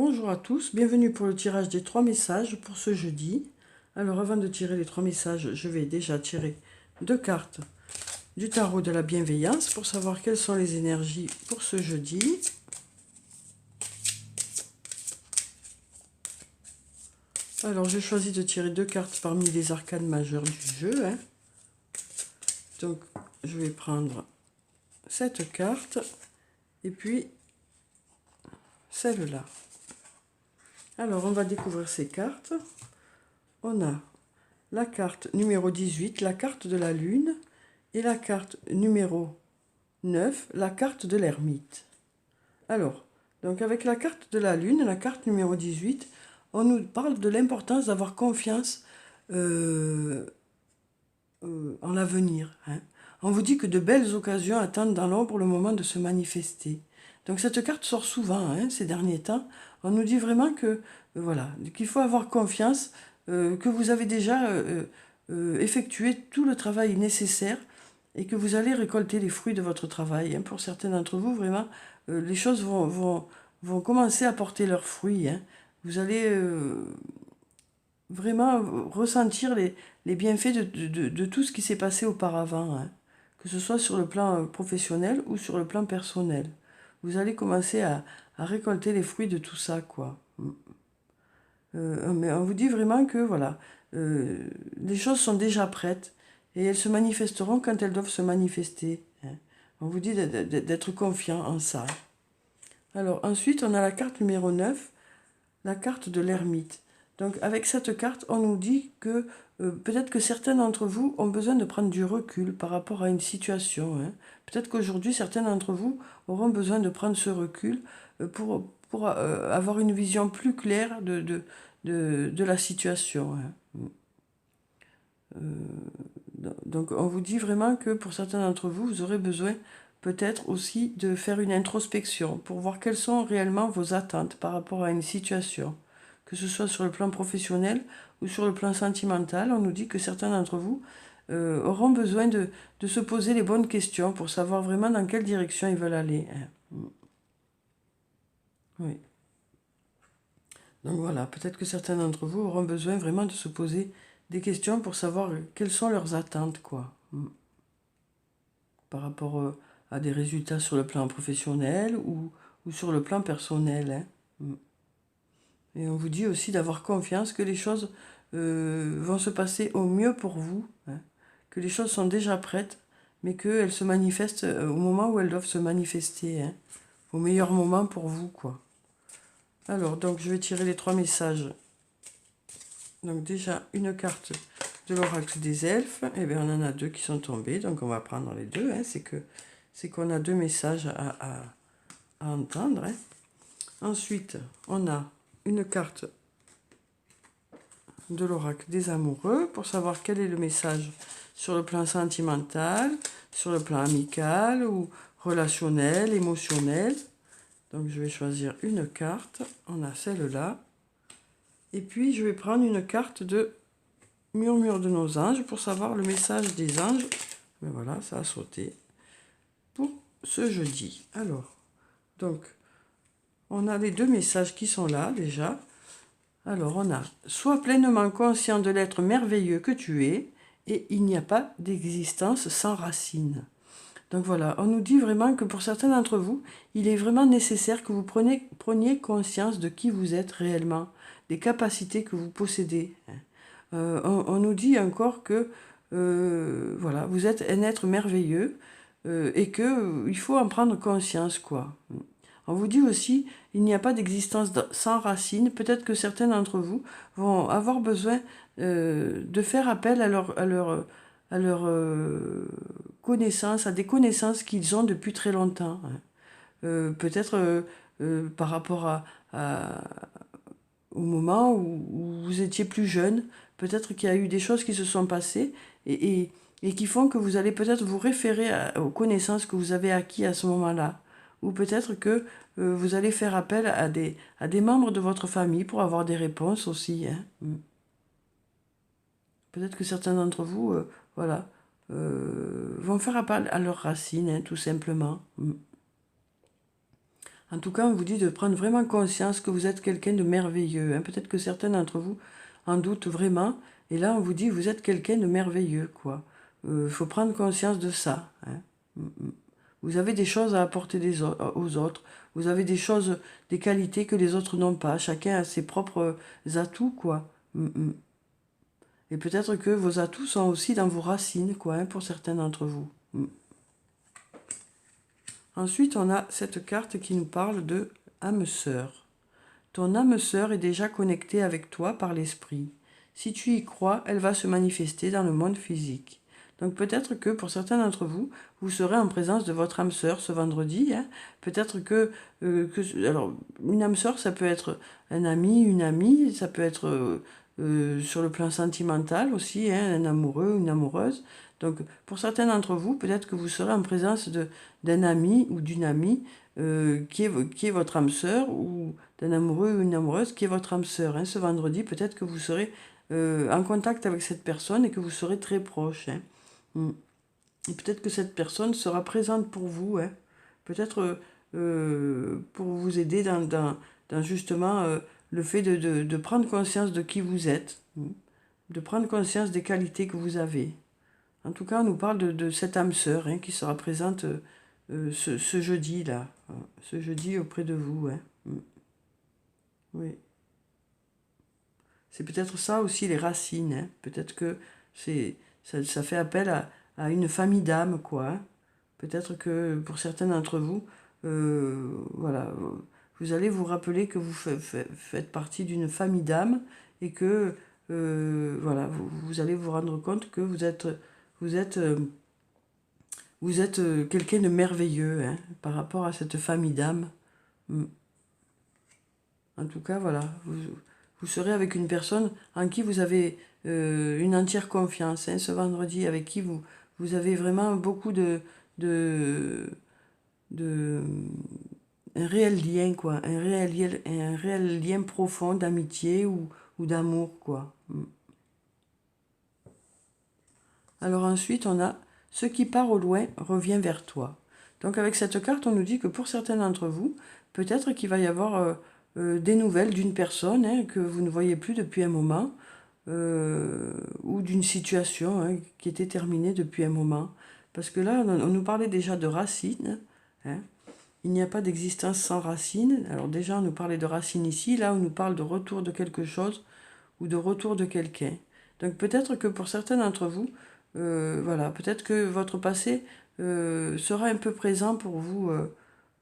Bonjour à tous, bienvenue pour le tirage des 3 messages pour ce jeudi. Alors avant de tirer les 3 messages, je vais déjà tirer 2 cartes du tarot de la bienveillance pour savoir quelles sont les énergies pour ce jeudi. Alors j'ai choisi de tirer 2 cartes parmi les arcanes majeures du jeu. Donc je vais prendre cette carte et puis celle-là. Alors on va découvrir ces cartes. On a la carte numéro 18, la carte de la lune, et la carte numéro 9, la carte de l'ermite. Alors, donc avec la carte de la lune, la carte numéro 18, on nous parle de l'importance d'avoir confiance en l'avenir. On vous dit que de belles occasions attendent dans l'ombre le moment de se manifester. Donc cette carte sort souvent ces derniers temps. On nous dit vraiment que voilà, qu'il faut avoir confiance, que vous avez déjà effectué tout le travail nécessaire et que vous allez récolter les fruits de votre travail. Pour certains d'entre vous, vraiment, les choses vont commencer à porter leurs fruits. Vous allez vraiment ressentir les bienfaits de tout ce qui s'est passé auparavant, que ce soit sur le plan professionnel ou sur le plan personnel. Vous allez commencer à récolter les fruits de tout ça, quoi. Mais on vous dit vraiment que, voilà, les choses sont déjà prêtes et elles se manifesteront quand elles doivent se manifester. On vous dit d'être confiant en ça. Alors, ensuite, on a la carte numéro 9, la carte de l'ermite. Donc avec cette carte, on nous dit que peut-être que certains d'entre vous ont besoin de prendre du recul par rapport à une situation. Peut-être qu'aujourd'hui, certains d'entre vous auront besoin de prendre ce recul pour avoir une vision plus claire de la situation. Donc on vous dit vraiment que pour certains d'entre vous, vous aurez besoin peut-être aussi de faire une introspection pour voir quelles sont réellement vos attentes par rapport à une situation. Que ce soit sur le plan professionnel ou sur le plan sentimental, on nous dit que certains d'entre vous auront besoin de se poser les bonnes questions pour savoir vraiment dans quelle direction ils veulent aller. Oui. Donc voilà, peut-être que certains d'entre vous auront besoin vraiment de se poser des questions pour savoir quelles sont leurs attentes, quoi. Par rapport à des résultats sur le plan professionnel ou sur le plan personnel. Et on vous dit aussi d'avoir confiance que les choses vont se passer au mieux pour vous, que les choses sont déjà prêtes, mais qu'elles se manifestent au moment où elles doivent se manifester, au meilleur moment pour vous, quoi. Alors, donc, je vais tirer les 3 messages. Donc, déjà, une carte de l'oracle des elfes. Eh bien, on en a 2 qui sont tombés, donc on va prendre les 2. C'est qu'on a 2 messages à entendre. Ensuite, on a une carte de l'oracle des amoureux pour savoir quel est le message sur le plan sentimental, sur le plan amical ou relationnel, émotionnel. Donc je vais choisir une carte, on a celle-là. Et puis je vais prendre une carte de murmure de nos anges pour savoir le message des anges. Mais voilà, ça a sauté pour ce jeudi. Alors, donc, on a les 2 messages qui sont là déjà. Alors on a « Sois pleinement conscient de l'être merveilleux que tu es et il n'y a pas d'existence sans racines. » Donc voilà, on nous dit vraiment que pour certains d'entre vous, il est vraiment nécessaire que vous preniez conscience de qui vous êtes réellement, des capacités que vous possédez. On nous dit encore que voilà, vous êtes un être merveilleux et qu'il faut en prendre conscience, quoi. On vous dit aussi, il n'y a pas d'existence sans racines. Peut-être que certains d'entre vous vont avoir besoin de faire appel à leur connaissances, à des connaissances qu'ils ont depuis très longtemps. Peut-être par rapport au moment où vous étiez plus jeune, peut-être qu'il y a eu des choses qui se sont passées et qui font que vous allez peut-être vous référer aux connaissances que vous avez acquises à ce moment-là. Ou peut-être que vous allez faire appel à des membres de votre famille pour avoir des réponses aussi. Peut-être que certains d'entre vous, voilà, vont faire appel à leurs racines, tout simplement. En tout cas, on vous dit de prendre vraiment conscience que vous êtes quelqu'un de merveilleux, hein. Peut-être que certains d'entre vous en doutent vraiment. Et là, on vous dit, vous êtes quelqu'un de merveilleux, quoi. Faut prendre conscience de ça, hein. Vous avez des choses à apporter aux autres. Vous avez des choses, des qualités que les autres n'ont pas. Chacun a ses propres atouts, quoi. Et peut-être que vos atouts sont aussi dans vos racines, quoi, hein, pour certains d'entre vous. Ensuite, on a cette carte qui nous parle de âme sœur. Ton âme sœur est déjà connectée avec toi par l'esprit. Si tu y crois, elle va se manifester dans le monde physique. Donc peut-être que pour certains d'entre vous, vous serez en présence de votre âme sœur ce vendredi, hein. Peut-être alors, une âme sœur, ça peut être un ami, une amie, ça peut être sur le plan sentimental aussi, hein, un amoureux, une amoureuse. Donc pour certains d'entre vous, peut-être que vous serez en présence d'un ami ou d'une amie qui est votre âme sœur, ou d'un amoureux ou une amoureuse qui est votre âme sœur, hein. Ce vendredi, peut-être que vous serez en contact avec cette personne et que vous serez très proche, hein. Et peut-être que cette personne sera présente pour vous, hein. Peut-être pour vous aider dans justement le fait de prendre conscience de qui vous êtes, de prendre conscience des qualités que vous avez. En tout cas, on nous parle de cette âme sœur, hein, qui sera présente ce jeudi-là, hein, ce jeudi auprès de vous, hein. Oui. C'est peut-être ça aussi les racines, hein. Peut-être que ça fait appel à une famille d'âmes, quoi, hein. Peut-être que pour certains d'entre vous, voilà, vous allez vous rappeler que vous faites partie d'une famille d'âmes et que voilà, vous allez vous rendre compte que vous êtes quelqu'un de merveilleux, hein, par rapport à cette famille d'âmes. En tout cas, voilà, vous serez avec une personne en qui vous avez une entière confiance, hein, ce vendredi, avec qui vous avez vraiment beaucoup de un réel lien, quoi, un réel lien profond d'amitié ou d'amour, quoi. Alors ensuite, on a « Ce qui part au loin revient vers toi ». Donc avec cette carte, on nous dit que pour certains d'entre vous, peut-être qu'il va y avoir des nouvelles d'une personne, hein, que vous ne voyez plus depuis un moment, ou d'une situation, hein, qui était terminée depuis un moment. Parce que là, on nous parlait déjà de racines, hein. Il n'y a pas d'existence sans racines. Alors déjà, on nous parlait de racines ici. Là, on nous parle de retour de quelque chose ou de retour de quelqu'un. Donc peut-être que pour certains d'entre vous, voilà, peut-être que votre passé sera un peu présent pour vous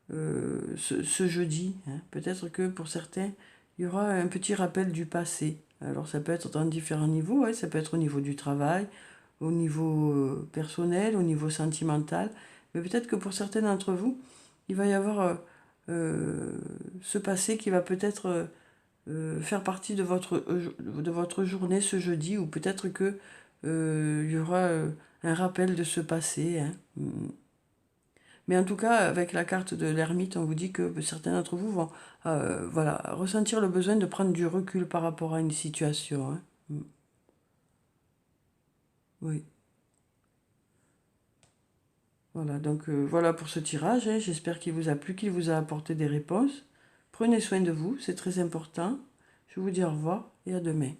ce jeudi, hein. Peut-être que pour certains, il y aura un petit rappel du passé. Alors ça peut être dans différents niveaux, hein. Ça peut être au niveau du travail, au niveau personnel, au niveau sentimental. Mais peut-être que pour certains d'entre vous, il va y avoir ce passé qui va peut-être faire partie de votre journée ce jeudi, ou peut-être que il y aura un rappel de ce passé, hein. Mais en tout cas, avec la carte de l'ermite, on vous dit que certains d'entre vous vont voilà, ressentir le besoin de prendre du recul par rapport à une situation, hein. Oui. Voilà, donc voilà pour ce tirage, hein. J'espère qu'il vous a plu, qu'il vous a apporté des réponses. Prenez soin de vous, c'est très important. Je vous dis au revoir et à demain.